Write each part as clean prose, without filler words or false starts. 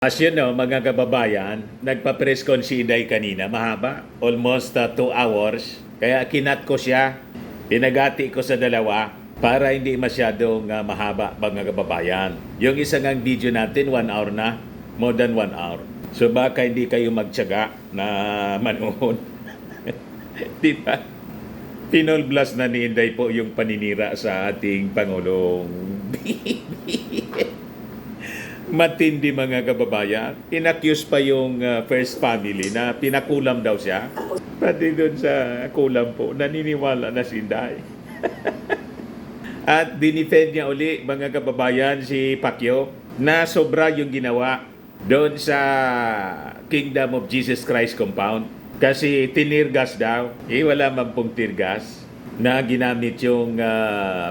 As you know, mga kababayan, nagpa-press con si Inday kanina, mahaba, almost 2 hours. Kaya kinat ko siya, pinagati ko sa dalawa para hindi masyadong mahaba mga kababayan. Yung isang ang video natin, 1 hour na, more than 1 hour. So baka hindi kayo magtyaga na manood. Di ba? Pinolblast na ni Inday po yung paninira sa ating Pangulong. Matindi mga kababayan. Inaccuse pa yung first family na pinakulam daw siya. Pati doon sa kulam po, naniniwala na si Inday. At dinefend niya uli mga kababayan si Pacquiao na sobra yung ginawa doon sa Kingdom of Jesus Christ compound. Kasi tinirgas daw. Wala man pong tirgas na ginamit yung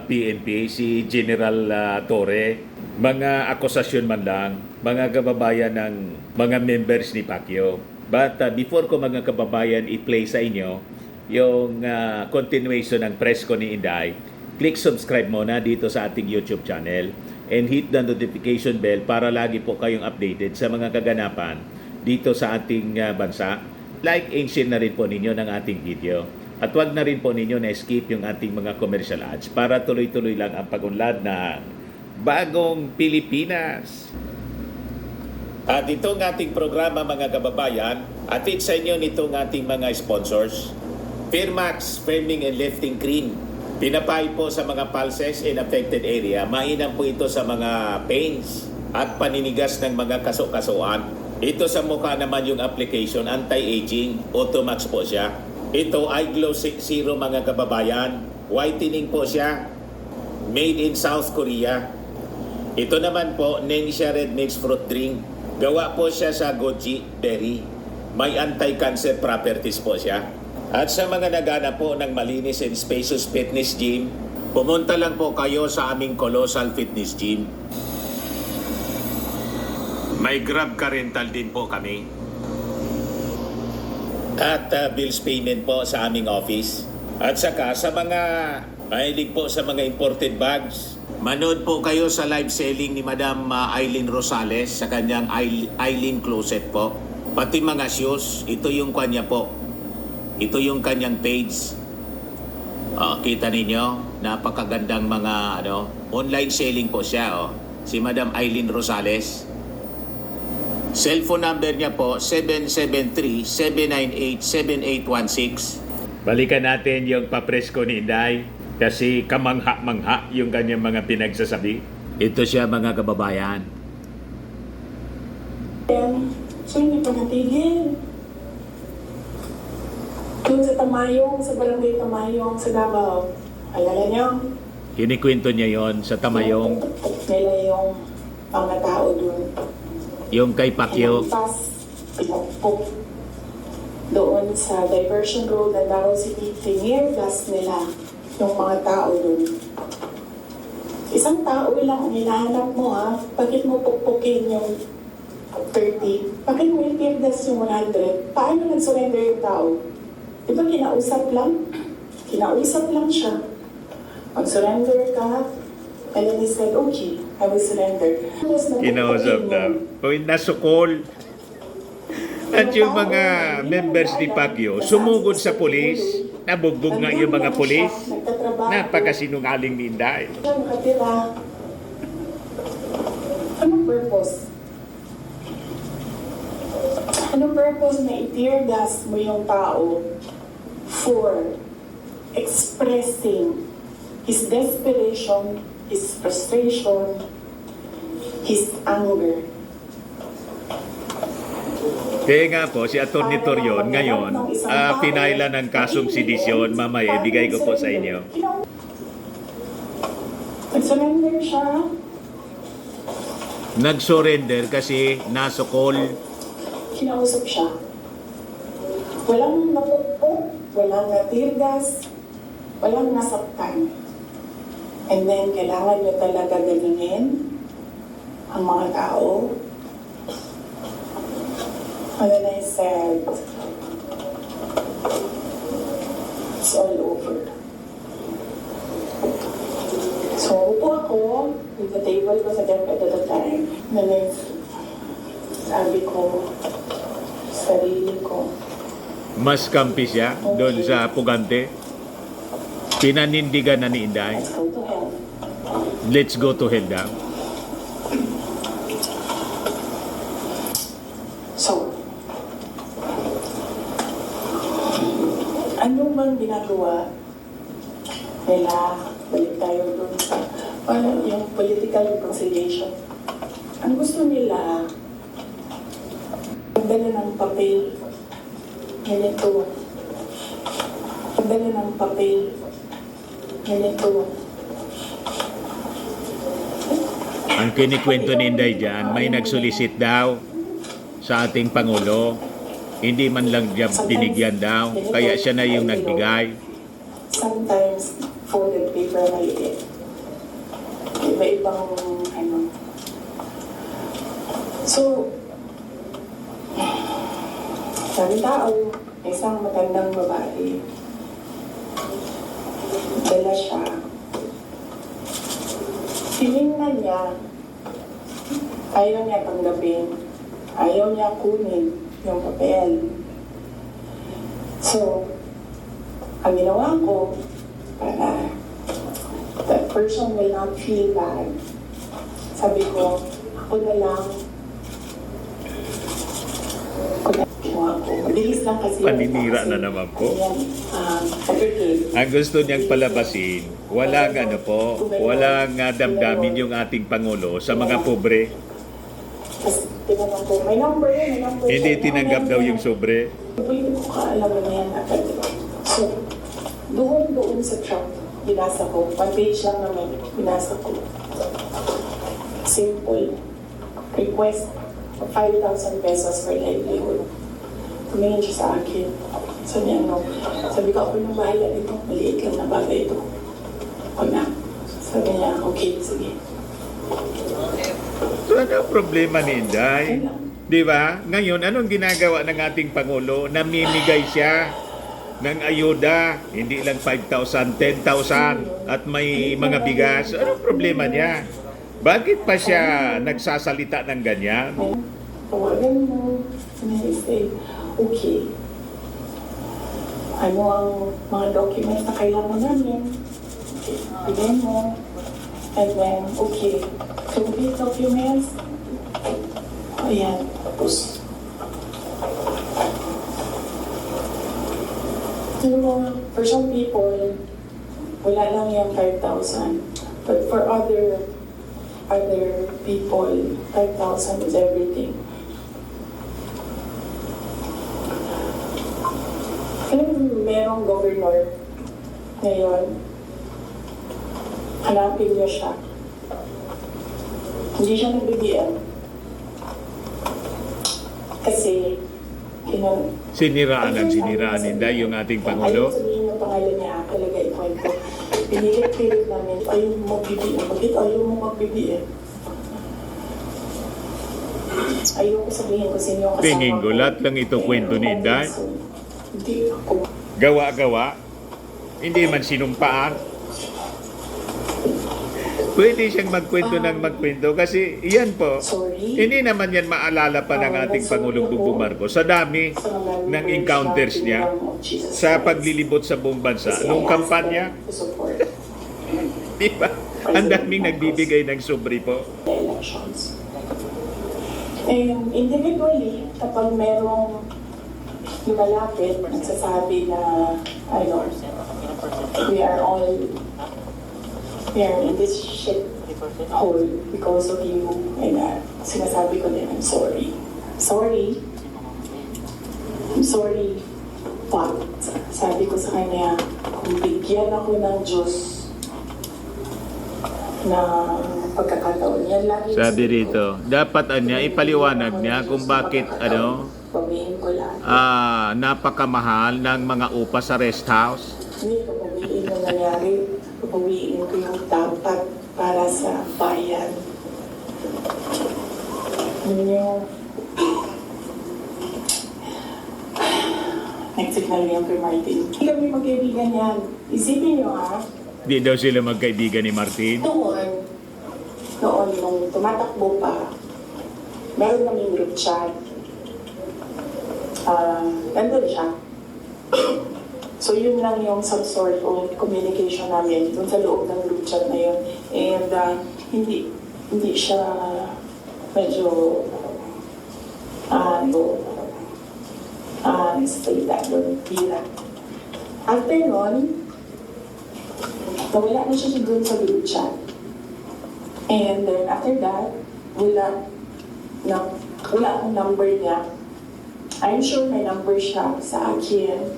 PNP, si General Torre. Mga akusasyon man lang, mga kababayan ng mga members ni Pacquiao. But before ko mga kababayan i-play sa inyo yung continuation ng press ko ni Inday, click subscribe muna dito sa ating YouTube channel and hit the notification bell para lagi po kayong updated sa mga kaganapan dito sa ating bansa. Like and share na rin po ninyo ng ating video. At wag na rin po ninyo na-skip yung ating mga commercial ads para tuloy-tuloy lang ang pag-unlad ng Bagong Pilipinas. At itong ating programa mga kababayan, atid sa inyo nitong ating mga sponsors. Firmax Firming and Lifting Cream. Pinapay po sa mga pulses in affected area. Mainam po ito sa mga pains at paninigas ng mga kaso-kasuan. Ito sa mukha naman yung application, anti-aging, Automax po siya. Ito ay Glow Zero mga kababayan. Whitening po siya. Made in South Korea. Ito naman po, Nengxia Red Mix Fruit Drink. Gawa po siya sa goji berry. May anti-cancer properties po siya. At sa mga nagana po ng malinis and spacious fitness gym, pumunta lang po kayo sa aming Colossal Fitness Gym. May Grab Car Rental din po kami. At bills payment po sa aming office. At saka sa mga mahilig po sa mga imported bags, manood po kayo sa live selling ni Madam Eileen Rosales sa kanyang Eileen Closet po. Pati mga shoes, ito yung kanya po. Ito yung kanyang page. Kita ninyo, napakagandang mga online selling po siya. Si Madam Eileen Rosales. Cellphone number niya po, 773-798-7816. Balikan natin yung papresko ni Inday. Kasi kamangha-mangha yung kanyang mga pinagsasabi. Ito siya mga kababayan. So hindi pa natigil. Doon sa Tamayong, sa Barangay Tamayong, sa Davao. Alala niyo? Kinikwento niya yon sa Tamayong. Nila yung mga tao doon. Yung kay Pacquiao. Pinagpok doon sa diversion road na Davao City. Tinirgas nila yung mga tao doon. Isang tao lang ang hinahanap mo Bakit mo pukpukin yung 30? Bakit mo itirdas yung 100? Paano nag-surrender yung tao? Diba kinausap lang? Kinausap lang siya. Mag-surrender ka. And then he said, okay, I will surrender. Kinausap na. Nasukol. At yung mga members ni Pacquiao sumugod sa pulis. Nabugbog nga yung mga pulis. Napakasinungaling ni Inday. Siya nakatira. Anong purpose? Anong purpose na i-tear gas mo yung tao for expressing his desperation, his frustration, his anger? Kaya nga po, si Atty. Torion ngayon, pinailan ng kasong sedisyon. Mamaya, ibigay ko po sa inyo. Nag-surrender siya. Nag-surrender kasi nasukol. Kinausap siya. Walang napukpok, walang natirgas, walang nasaktan. And then, kailangan nyo talaga ganinin ang mga tao. And then I said, it's all over. So, upo ako with the table ko sa desk at the time. And then I sabi ko, sa sarili ko, Mas kampi siya doon sa Pugante. Pinanindigan na ni Inday. let's go to hell. Let's go to hell daw. So, ano bang ginagawa nila? Balik tayo doon sa paano yung political reconciliation. Ang gusto nila, pagdala ng papel, ganito. Pagdala ng papel, ganito. Ang kinikwento ni Inday dyan, may nagsulisit daw sa ating Pangulo. Hindi man lang niya binigyan daw, kaya siya na yung nagbigay. Sometimes, folded paper maliit. Iba-ibang, ano. So, sabi tao, isang matandang babae, dala siya. Tinignan niya, ayaw niya tanggapin, ayaw niya kunin yung papel. So, ang ginawa ko, para that person will not feel bad, sabi ko, ako na lang, ginawa ko. Mabilis lang kasi. Paninira na naman po. Ang gusto niyang palabasin, walang ano po, walang damdamin yung ating Pangulo sa mga pobre. Tapos tinanong ko, may number yun, may number. Hindi tinanggap daw yung sobre. Pwede ko kaalaman na yan agad. So, doon sa truck, binasa ko. 1 page lang naman, binasa ko. Simple. Request of 5,000 pesos for livelihood. Tumingin siya sa akin. Sabi niya, no. Sabi ko, ako nang bahala dito. Maliit lang na bagay ito. O na. Sabi niya, okay, sige. So ano ang problema ni Inday? Di ba? Ngayon, anong ginagawa ng ating Pangulo? Namimigay siya ng ayuda, hindi lang 5,000, 10,000 at may mga bigas. Anong problema niya? Bakit pa siya nagsasalita ng ganyan? Tawagan mo. Say, okay. Ano ang mga documents na kailangan namin? Okay. Bigyan mo. And then, okay. So, these documents, ayan. Tapos, for some people, wala lang yung 5,000. But for other people, 5,000 is everything. Kung merong governor ngayon, hanapin niyo siya. Hindi siya nag-BBM. Kasi, Siniraan Inday yung ating Pangulo. ayaw sabihin yung pangalan niya, talaga ikwento. Pinilit-pilit namin, ayaw mo mag-BBM. Bakit ayaw mo mag-BBM? Ayaw ko sabihin kung sino yung kasama Tingin ko, lahat lang ito kwento ni Inday. Hindi ako. Gawa-gawa. Hindi man sinumpaan. Pwede siyang magkwento ng magkwento kasi iyan po, Sorry. hindi naman yan maalala pa ng ating Pangulong Bongbong Marcos sa dami ng encounters niya sa paglilibot sa buong bansa nung kampanya. Di ba? Ang daming nagbibigay ng sobre po. Elections. And individually, kapag merong lumalapit, nagsasabi na, we are in this shit hole because of you, and sinasabi ko din, I'm sorry. Sorry. I'm sorry. But, sabi ko sa kanya, kung bigyan ako ng Diyos na pagkakataon niya, lagi Sabi rito, dapat ipaliwanag niya kung bakit pamihin ko lang. napakamahal ng mga upa sa rest house. Hindi ko pabawiin yung nangyari. Pabawiin ko yung dapat para sa bayan. Yun yung nag-signal niya kay Martin. Hindi kami magkaibigan yan. Isipin niyo Di daw sila magkaibigan ni Martin. noon nung tumatakbo pa, meron kaming group chat. Nandun siya. So yun lang yung some sort of communication namin dun sa loob ng group chat na yun. And hindi siya medyo salita doon, pira. After nun, nawala na siya dun sa group chat. And then after that, wala akong number niya. I'm sure may number siya sa akin.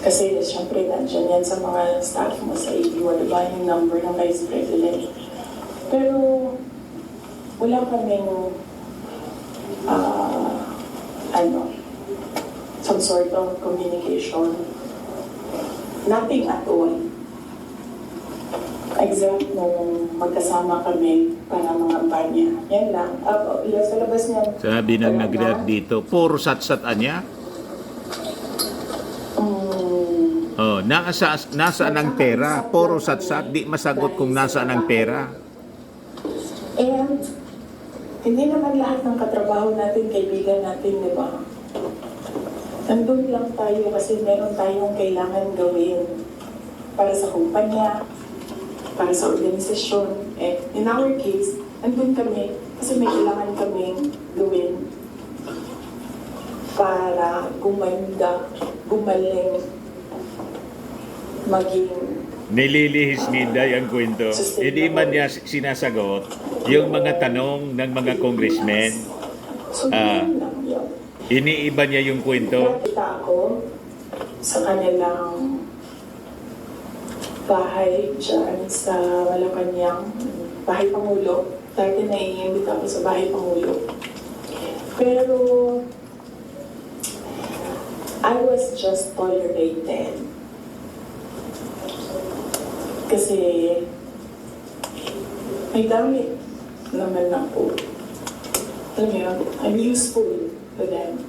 Kasi syempre nandiyan yan sa mga staff mo sa ABO, diba yung number ng Vice President. Pero wala kaming some sort of communication. Nothing at all. Except nung magkasama kami para mga kampanya. Yan lang. Sa labas niya. Sabi ng nag-react dito, puro sat-satan niya. Oh, nasaan ang pera? Puro sat-sat, di masagot kung nasaan ang pera. And hindi naman lahat ng katrabaho natin, kaibigan natin, di ba? Nandun lang tayo kasi meron tayong kailangan gawin para sa kumpanya, para sa organisasyon. In our case, nandun kami kasi may kailangan kaming gawin para gumanda, gumaling, maging Nililihis ni Inday ang kwento. Hindi man niya sinasagot yung mga tanong ng mga congressmen. so yun lang yun. Iniiba niya yung kwento. Nakita ako sa kanilang bahay dyan sa Malacanang, Bahay Pangulo. Dati naiimbita ako sa Bahay Pangulo. Pero I was just tolerated. Kasi may gamit naman ako. Alam mo yun, I'm useful to them.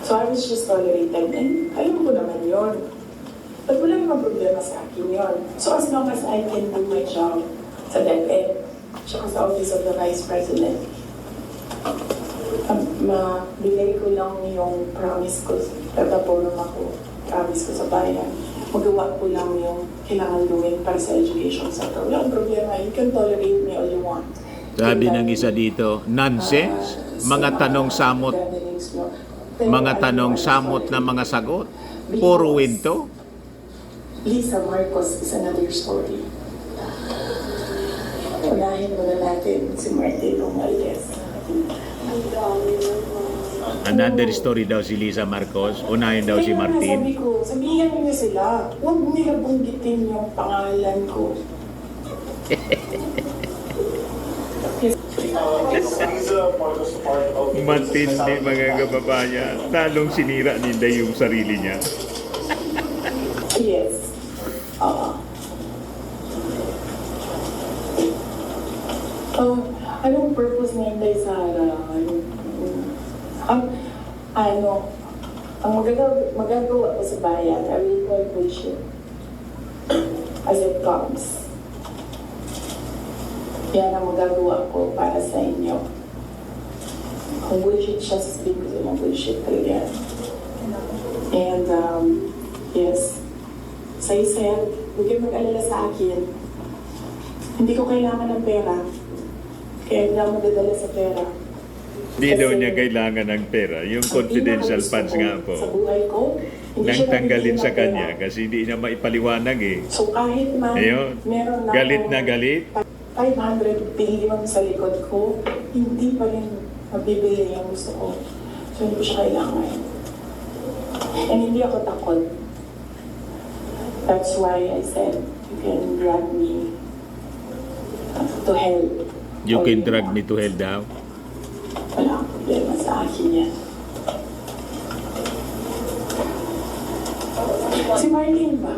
So I was just tolerated. And alam ko naman yun. But wala namang problema sa akin yun. So as long as I can do my job sa DepEd, tsaka sa Office of the Vice President, mabigay ko lang yung promise ko, tatapulong ako, promise ko sa bayan. Magawa ko lang yung kailangan gawin para sa education sector. Wala akong problema. You can tolerate me all you want. Sabi ng isa dito, nonsense. Mga tanong samot. Mga tanong samot na mga sagot. Puro winto. Lisa Marcos is another story. Unahin muna natin si Martin Romualdez. Another story daw si Lisa Marcos. Unahin daw si Kaya nga sabi Martin. ko, sabihan niyo sila, huwag nila bunggitin yung pangalan ko. Matindi mga kababayan. Talong sinira ni Inday yung sarili niya. Yes. Anong purpose ni Inday Sara? Ang magagawa ko sa bayan, I will call bullshit as it comes. Yan ang magagawa ko para sa inyo. Kung bullshit siya, sasabihin ko sa mga bullshit talaga. And, yes, sa isa, huwag kayong mag-alala sa akin. Hindi ko kailangan ng pera. Kaya hindi ako magdadala sa pera. Di daw niya kailangan ng pera. Yung confidential funds nga po. Sa buhay ko, Nang tanggalin sa kanya kasi hindi niya maipaliwanag eh. So kahit man, Ayun. meron na Galit akong na galit. 500 billion sa likod ko, hindi pa rin mabibili yung gusto ko. So hindi ko siya kailangan. And hindi ako takot. That's why I said, you can drag me to hell. You All can you drag want. me to hell daw. Wala akong problema sa akin yan. Si Martin ba?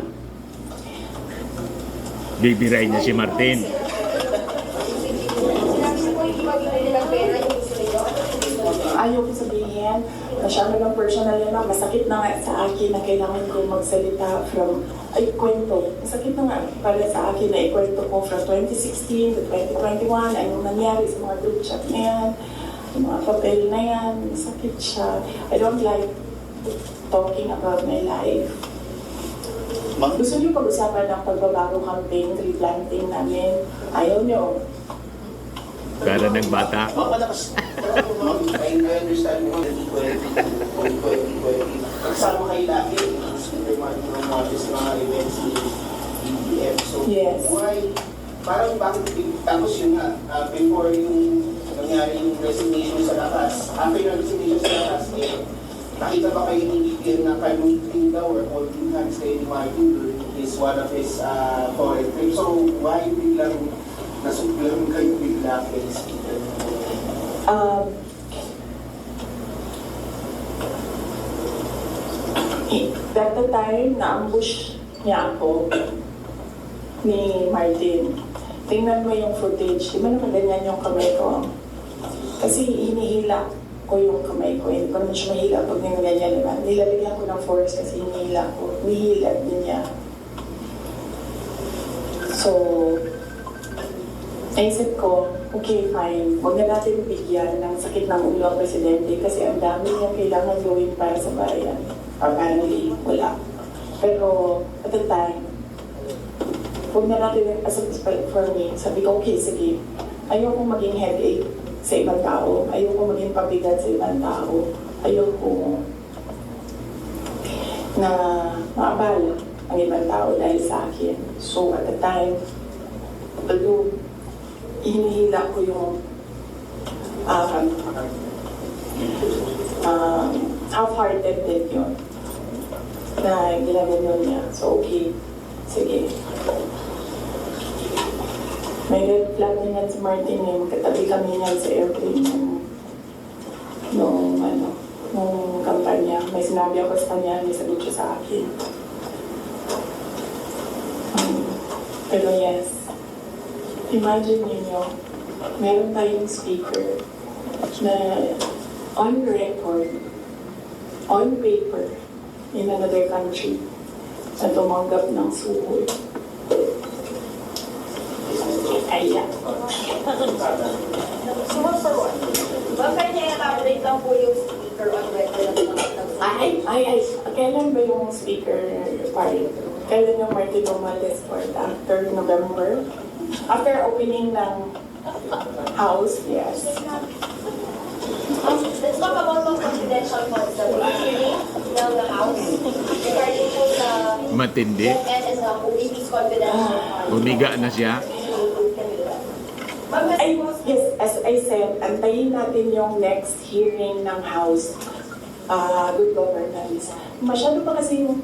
Bibirain niya si Martin. Ayaw ko sabihin, masyado lang personal yan, masakit na nga sa akin na kailangan ko magsalita from ay kwento. Masakit na nga para sa akin na ikwento ko from 2016 to 2021, anong nangyari sa mga group chat na yan, yung mga papel na yan, masakit siya. I don't like talking about my life. Gusto niyo pag-usapan ng pagbabago campaign, tree planting namin? Ayaw niyo. Para ng bata. Malakas. I understand mo, 2020. Kasama kayo lagi. Mga events ni DBF. So, Yes. why? Parang bakit, tapos yun nga, before yung nangyari yung resignation sa lakas, after yung resignation sa lakas, nakita ba kayo ni DBF na meeting daw or holding hands kayo ni Martin is one of his foreign trips. So, why biglang nasuglan kayo bigla kay speaker? That the time na-ambush niya ako ni Martin. Tingnan mo yung footage. Di ba naman ganyan yung kamay ko? Kasi hinihila ko yung kamay ko. Hindi ko naman siya mahila pag ganyan naman. Nilalagyan ko ng force kasi hinihila ko. Hinihila din niya. So, naisip ko, okay, fine. Huwag na natin bigyan ng sakit ng ulo ang presidente kasi ang dami niyang kailangan gawin para sa bayan. Apparently, wala. Pero, at the time, huwag na natin as a for me. Sabi ko, okay, sige. Ayoko maging headache sa ibang tao. Ayoko maging pabigat sa ibang tao. Ayoko na maabala ang ibang tao dahil sa akin. So, at the time, although hinihila ko yung half-hearted din yun na ginaganon niya. So, okay. Sige. May red flag din yan si Martin eh. Magkatabi kami niyan sa airplane nung kampanya. May sinabi ako sa kanya, may sagot siya sa akin. Pero yes, imagine niyo, meron tayong speaker na on record, on paper, in another country, na tumanggap ng suhol. Kaya. So, for one, bakit niya elaborate lang po yung speaker on record ng Kailan ba yung speaker party? Kailan yung Martin Romualdez Court? After November? After opening ng house, yes. Let's talk about the confidential funds that were hearing ng House regarding po sa Matindi. and as a OBP's confidential funds. Umiga na siya. Ay, yes, as I said, antayin natin yung next hearing ng House. Good governance. Masyado pa kasi yung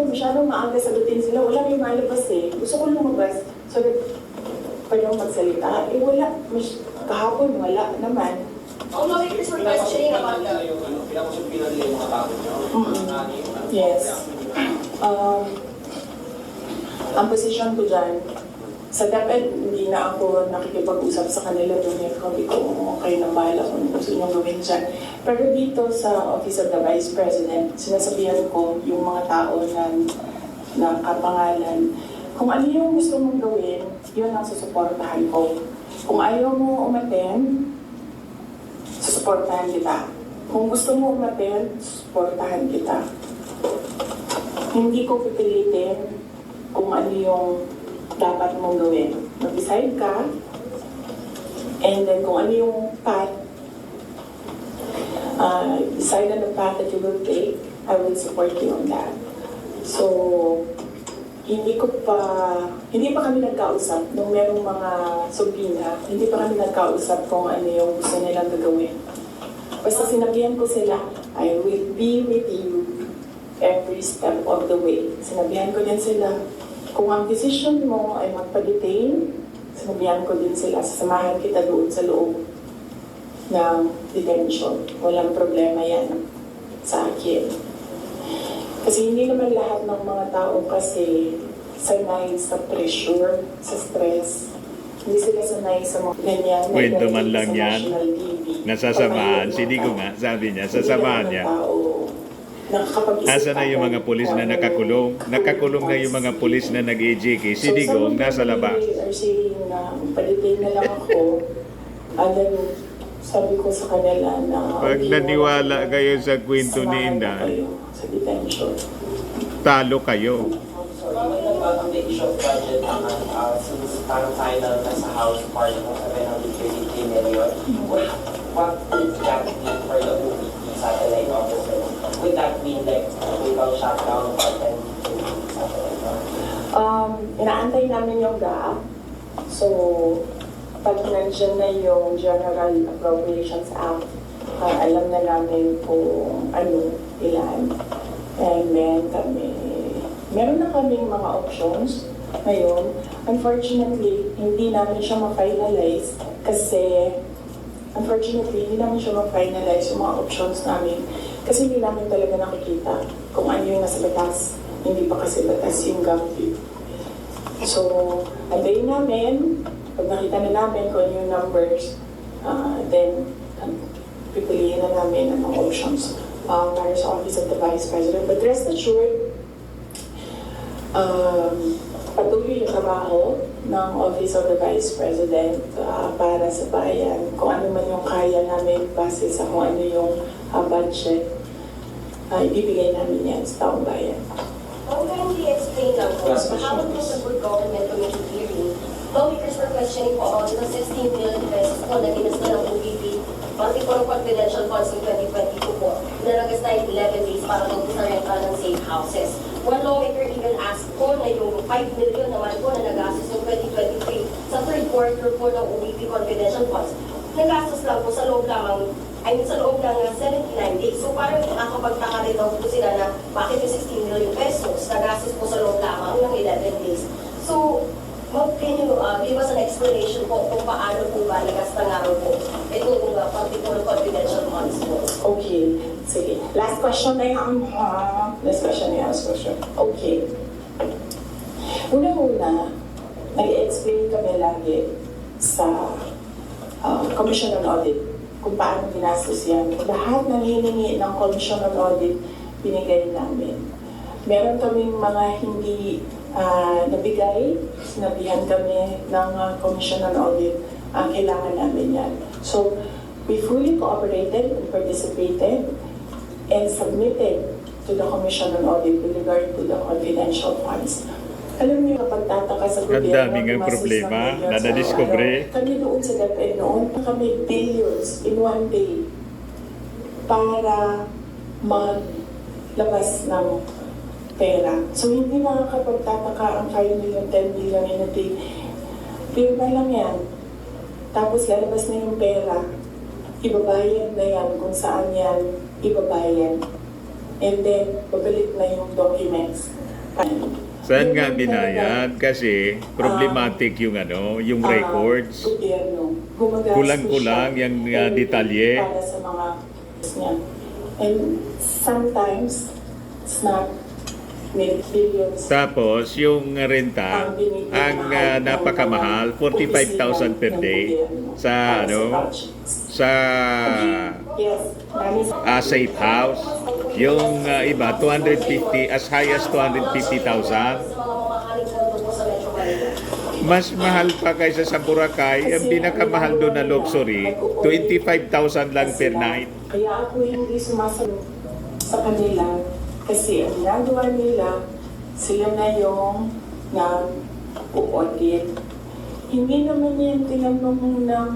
masyadong maaga sagutin sila. Wala may malabas eh. Gusto ko lumabas. So, pwede akong magsalita. Wala. Kahapon, wala naman. Although it is for questioning about the Yes. Ang position ko dyan, sa DepEd, hindi na ako nakikipag-usap sa kanila doon. Sabi ko, kayo nang bahala kung gusto nyo gawin dyan. Pero dito sa Office of the Vice President, sinasabihan ko yung mga tao na kapangalan, kung ano yung gusto mong gawin, yun ang susuportahan ko. Kung ayaw mo umaten, susuportahan kita. Kung gusto mo umaten, susuportahan kita. Hindi ko pipilitin kung ano yung dapat mong gawin. Mag-decide ka, and then kung ano yung path, decide on the path that you will take, I will support you on that. So, hindi pa kami nagkausap nung merong mga subpoena, hindi pa kami nagkausap kung ano yung gusto nilang gagawin. Basta sinabihan ko sila, I will be with you every step of the way. Sinabihan ko din sila, kung ang decision mo ay magpa-detain, sinabihan ko din sila, sasamahan kita doon sa loob ng detention. Walang problema yan sa akin. Kasi hindi naman lahat ng mga tao kasi sanay sa pressure, sa stress. Hindi sila sanay sa mga ganyan. Kwento man lang yan. National TV. Nasasamahan. Sinigo nga, sabi niya, sasamahan niya. nakakapag-isip Asa na yung mga agad pulis kung na ano nakakulong? yung Nakakulong na consequence. yung mga pulis na nag-EJK. Si So, Digong some of nasa them labas. really are saying na palitin na lang ako. And then, sabi ko sa kanila na Pag okay, naniwala wala, kayo sa kwento ni samahan Inday, na kayo sa detention. talo kayo. May nagbatang the issue of budget naman since parang final na sa House part ng 733 million. What would that mean for the OPP satellite officer? Would that mean like total shutdown of part-time satellite officer? Inaantay namin yung gap. So, pag nandiyan na yung General Appropriations Act, alam na namin kung ano, ilan. And then meron na kaming mga options ngayon. Unfortunately, hindi namin siya ma-finalize kasi yung mga options namin kasi hindi namin talaga nakikita kung ano yung nasa batas. Hindi pa kasi batas yung GovTech. So, andayin namin, pag nakita na namin kung ano yung numbers, then pipiliin na namin ang mga options para sa Office of the Vice President. But rest assured, patuloy yung trabaho ng Office of the Vice President para sa bayan. Kung ano man yung kaya namin base sa kung ano yung budget, ibibigay namin yan sa taong bayan. How can we explain lang po, habang po sa Good Government Committee hearing, lawmakers were questioning po about the 16 billion pesos po na ginasta ng OVP, pati po ng confidential funds in 2022 po, na nagasta yung 11 days para daw po sa rental ng safe houses. One lawmaker even asked po na yung 5 million naman po na nagastos ng 2023 sa third quarter po ng OVP confidential funds, nagastos lang po sa loob lamang, sa loob lang ng 79 days. So parang nakakapagtaka rin daw po sila na bakit yung 16 million pesos nagastos po sa loob lamang ng 11 days. So, can you give us an explanation po kung paano po ba nagasta nga raw po itong particular confidential funds po? Okay, sige. Last question na yan. Last question. Okay. Una-una, nag-explain kami lagi sa Commission on Audit kung paano ginastos yan. Lahat ng hiningi ng Commission on Audit, binigay namin. Meron kaming mga hindi nabigay, sinabihan kami ng Commission on Audit, kailangan namin yan. So, we fully cooperated and participated and submitted to the Commission on Audit with regard to the confidential funds. Alam niyo, kapag tataka sa gobyerno, Ang daming ang gumastos ng problema millions na nadiskubre. kami doon sa DepEd noon, kami billions in one day para maglabas ng pera. So, hindi nakakapagtataka ang 5 million, 10 million in a day. Pirma lang yan. Tapos lalabas na yung pera. Ibabayad na yan kung saan yan ibabayad. And then, babalik na yung documents. Saan nga binayad? Kasi problematic yung yung records. Gobyerno. Gumagastos Kulang-kulang siya yung every detalye. para sa mga niya. And sometimes, it's not billions. Tapos yung renta, ang napakamahal, 45,000 per day sa sa Yes, safe house. Yung iba 250, as high as 250,000. Sa mga mamahaling pondo po sa Metro Manila. Mas mahal pa kaysa sa Boracay. Ang pinakamahal doon na luxury, 25,000 lang per night. Kaya ako hindi sumasagot sa kanila kasi ang ginagawa nila, sila na yung nag-audit. Hindi naman yan tinanong ng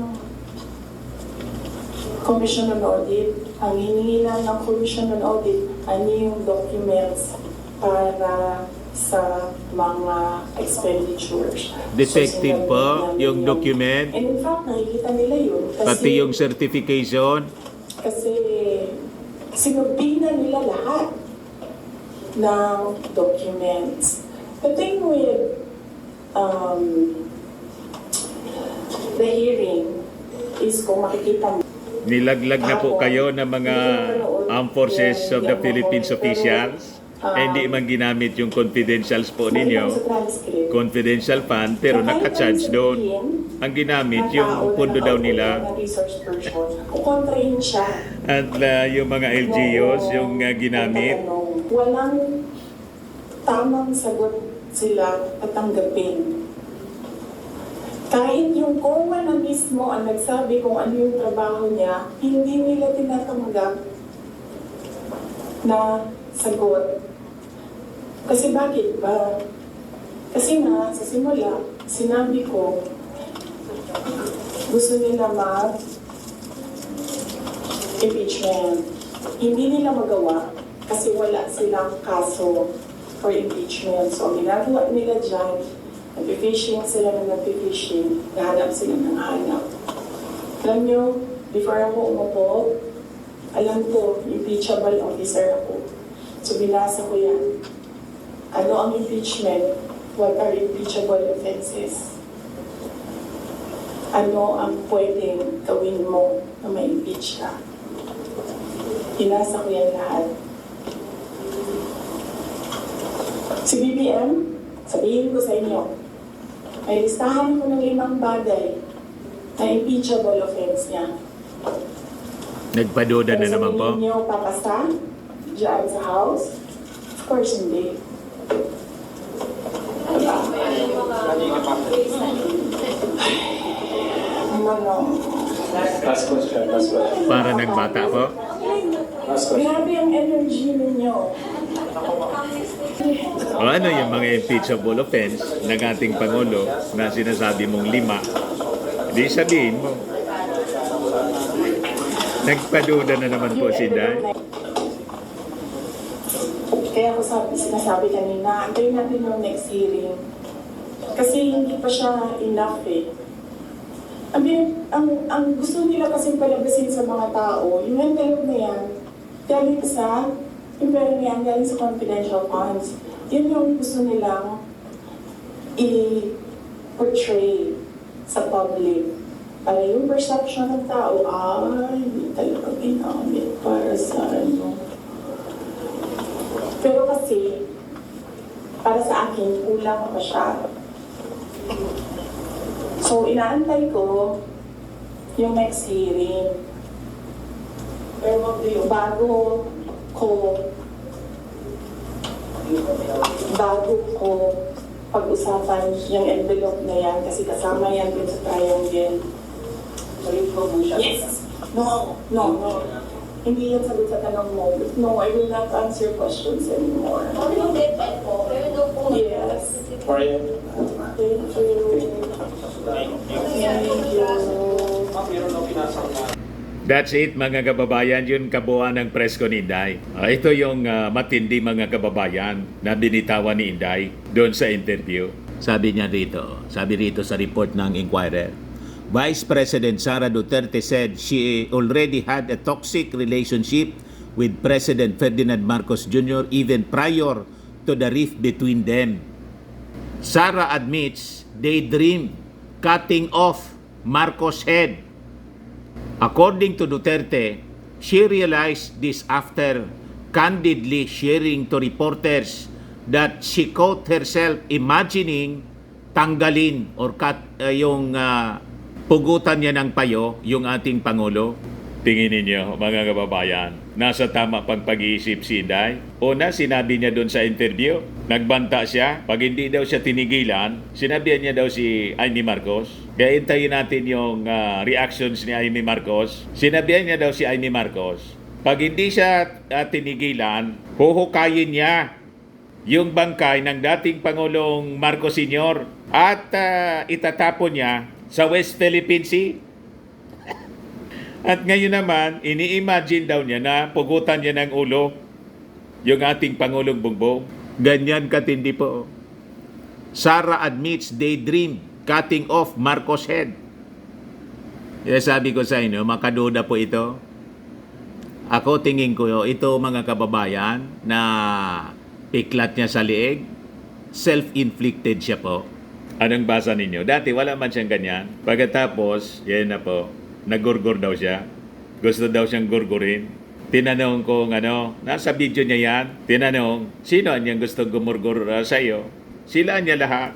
Commission on Audit. Ang hiningi lang ng Commission on Audit, ano yung documents para sa mga expenditures. Detective So, po, sinabi namin yung yun. document, And in fact, nakikita nila yun. pati yung certification. Kasi sinubing na nila lahat ng documents. The thing with the hearing is kung makikita mo, Nilaglag na po kayo ng mga armed forces of the Philippines officials. hindi man ginamit yung confidentials po Nakita ko ninyo, sa transcript. confidential fund, pero Na kahit naka-charge ano doon. sabihin, Ang ginamit ng tao yung na pondo daw nakaupo nila na resource person, kukontrahin siya. at yung mga LGUs yung ginamit. Tatanong. Walang tamang sagot sila tatanggapin. Kahit yung COA na mismo ang nagsabi kung ano yung trabaho niya, hindi nila tinatanggap na sagot. Kasi bakit ba? Kasi nga, sa simula, sinabi ko, gusto nila mag-impeachment. Hindi nila magawa kasi wala silang kaso for impeachment. So, ang ginagawa nila dyan, nag-fishing sila na nag-fishing, nahanap sila ng hanap. Alam nyo, before ako umupo, alam ko, impeachable officer ako. So, binasa ko yan. Ano ang impeachment? What are impeachable offenses? Ano ang pwedeng gawin mo na ma-impeach ka? Binasa ko yan lahat. Si BBM, sabihin ko sa inyo, may listahan ko ng 5 bagay na impeachable offense niya. Nagpaduda na naman po. Pero sabihin niyo, papasa dyan sa house? Of course, hindi. Ano? Last question, last question. Para nagbata po. Last question. Grabe ang energy ninyo. O ano yung mga impeachable offense ng ating Pangulo na sinasabi mong 5? Di sabihin mo. Nagpaduda na naman po si Day. Kaya ako sinasabi kanina, antayin natin yung next hearing. Kasi hindi pa siya enough eh. Ang gusto nila kasi palabasin sa mga tao, yung envelope na yan, galing sa, yung pera na yan, galing sa confidential funds. Yun yung gusto nilang i-portray sa public. Para yung perception ng tao, hindi talaga ginamit para sa ano. Pero kasi, para sa akin, kulang pa siya. So, inaantay ko yung next hearing. Pero bago ko pag-usapan yung envelope na yan, kasi kasama yan dun sa triangle. Yes! No. Hindi yan sagot sa tanong mo. No, I will not answer questions anymore. Ano yung deadline po? Pero daw po, Yes. For you. Thank you. That's it mga kababayan, yun kabuuan ng presko ni Inday. Ito yung matindi mga kababayan na binitawan ni Inday doon sa interview. Sabi rito sa report ng Inquirer, Vice President Sara Duterte said she already had a toxic relationship with President Ferdinand Marcos Jr. even prior to the rift between them. Sara admits they dreamed cutting off Marcos' head. According to Duterte, she realized this after candidly sharing to reporters that she caught herself imagining tanggalin or cut pugutan niya ng payo yung ating Pangulo. Tingin ninyo mga kababayan, nasa tama pang pag-iisip si Inday. Una, sinabi niya doon sa interview, nagbanta siya, pag hindi daw siya tinigilan, sinabihan niya daw si Amy Marcos. Kaya hintayin natin yung reactions ni Amy Marcos. Sinabihan niya daw si Amy Marcos, pag hindi siya tinigilan, huhukayin niya yung bangkay ng dating Pangulong Marcos Sr. at itatapon niya sa West Philippine Sea. At ngayon naman, ini-imagine daw niya na pugutan niya ng ulo yung ating Pangulong Bongbong. Ganyan katindi po. Sara admits they dream cutting off Marcos' head. Kaya sabi ko sa inyo, makaduda po ito. Ako tingin ko ito mga kababayan na piklat niya sa liig, self-inflicted siya po. Anong basa ninyo? Dati wala man siyang ganyan. Pagkatapos, yan na po, nagurgur daw siya. Gusto daw siyang gurgurin. Tinanong ko nasa video niya yan, tinanong, sino niyang gustong gumurgur sa iyo? Sila niya lahat.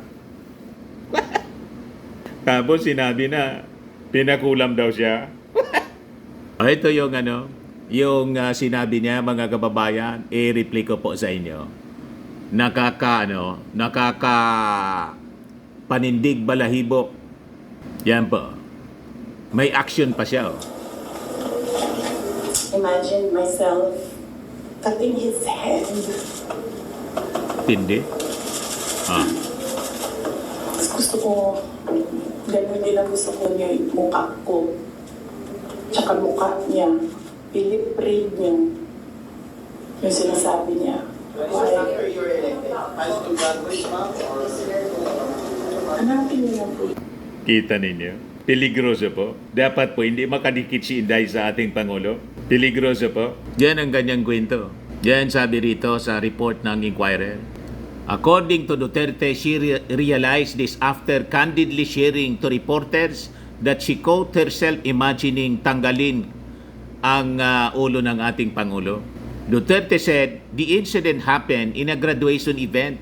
Tapos sinabi na, pinakulam daw siya. Ito yung yung sinabi niya, mga kababayan, i-replay ko po sa inyo. Nakaka panindig balahibo. Yan po. May action pa siya. Imagine myself cutting his hand. Tindi. Gusto ko, ganun din ang gusto ko niya yung mukha ko. Tsaka mukha niya. Philip Reid niya. Yung sinasabi niya. So after you're elected, high school graduate ma'am or Hanapin niyo lang po. Kita ninyo? Peligroso po. Dapat po hindi makadikit si Inday sa ating Pangulo. Peligroso po. Yan ang ganyang kwento. Yan sabi rito sa report ng Inquirer. According to Duterte, she realized this after candidly sharing to reporters that she caught herself imagining tanggalin ang ulo ng ating Pangulo. Duterte said the incident happened in a graduation event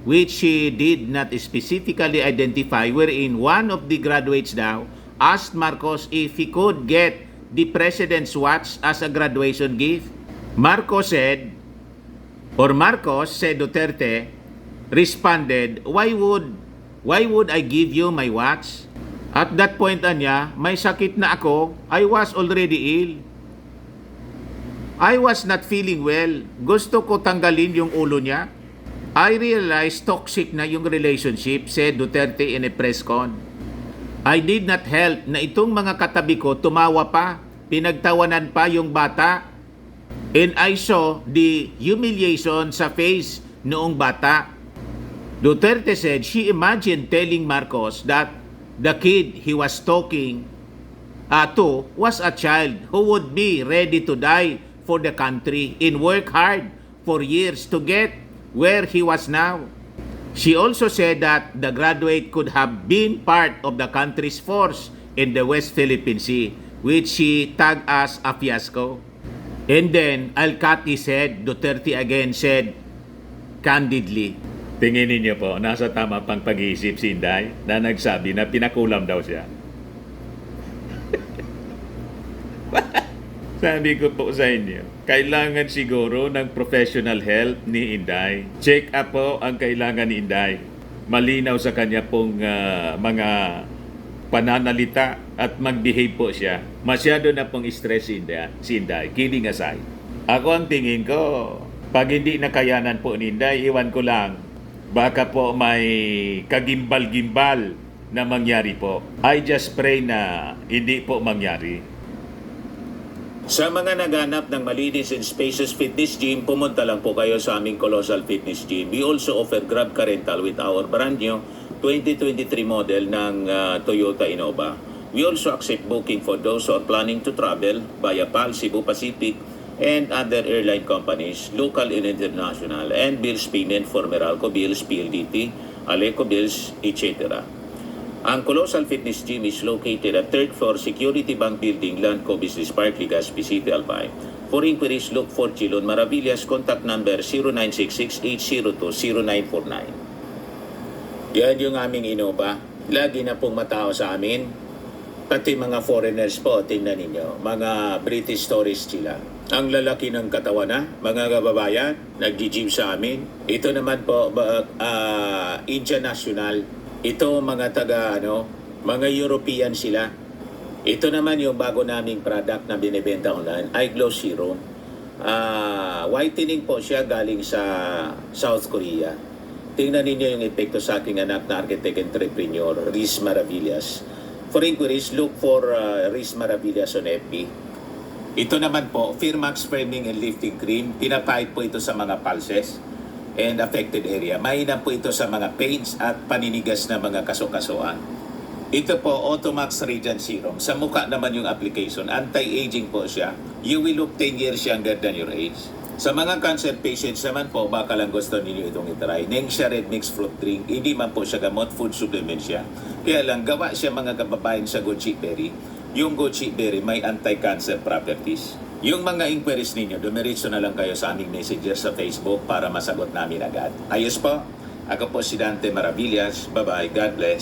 which she did not specifically identify, wherein one of the graduates daw asked Marcos if he could get the president's watch as a graduation gift. Marcos said Duterte responded, why would I give you my watch? At that point niya, may sakit na ako, I was already ill. I was not feeling well. Gusto ko tanggalin yung ulo niya. I realized toxic na yung relationship, said Duterte in a press con. I did not help na itong mga katabi ko tumawa pa, pinagtawanan pa yung bata. And I saw the humiliation sa face noong bata. Duterte said she imagined telling Marcos that the kid he was talking to was a child who would be ready to die for the country and work hard for years to get where he was now. She also said that the graduate could have been part of the country's force in the West Philippine Sea, which she tagged as a fiasco. And then, Alcati said, Duterte again said, candidly. Tingin niyo po, nasa tama pang pag-iisip si Inday na nagsabi na pinakulam daw siya. Sabi ko po sa inyo, kailangan siguro ng professional help ni Inday. Check up po ang kailangan ni Inday. Malinaw sa kanya pong mga pananalita at mag-behave po siya. Masyado na pong stress si Inday. Kidding aside. Ako ang tingin ko, pag hindi nakayanan po ni Inday, iwan ko lang. Baka po may kagimbal-gimbal na mangyari po. I just pray na hindi po mangyari. Sa mga naghanap ng malinis and spacious fitness gym, pumunta lang po kayo sa aming Colossal Fitness Gym. We also offer Grab Car Rental with our brand new 2023 model ng Toyota Innova. We also accept booking for those who are planning to travel via PAL, Cebu Pacific, and other airline companies, local and international, and bills payment for Meralco Bills, PLDT, Aleco Bills, etc. Ang Colossal Fitness Gym is located at 3rd floor Security Bank Building, Landco Business Park, Legazpi City, Albay. For inquiries, look for Chilon Maravillas. Contact number 0966-802-0949. Yan yung aming Innova. Lagi na pong matao sa amin. Pati mga foreigners po, tingnan ninyo. Mga British tourists sila. Ang lalaki ng katawan na, mga kababayan, nag-gym sa amin. Ito naman po, Indian National. Ito mga mga European sila. Ito naman yung bago naming product na binibenta online, iGlow Serum. Whitening po siya galing sa South Korea. Tingnan ninyo yung epekto sa aking anak na architect entrepreneur, Riz Maravillas. For inquiries, look for Riz Maravillas on FB. Ito naman po, Firmax Firming and Lifting Cream. Pinapahid po ito sa mga pulses and affected area. Mainam po ito sa mga pains at paninigas na mga kasukasuan. Ito po, Automax Radiant Serum. Sa mukha naman yung application. Anti-aging po siya. You will look 10 years younger than your age. Sa mga cancer patients naman po, baka lang gusto ninyo itong itry. Nengxia Red Mix Fruit Drink. Hindi man po siya gamot, food supplement siya. Kaya lang, gawa siya mga kababayan sa goji berry. yung Gucci Berry may anti-cancer properties. Yung mga inquiries ninyo, dumiretso na lang kayo sa aming messenger sa Facebook para masagot namin agad. Ayos po, ako po si Dante Maravillas. Bye-bye, God bless.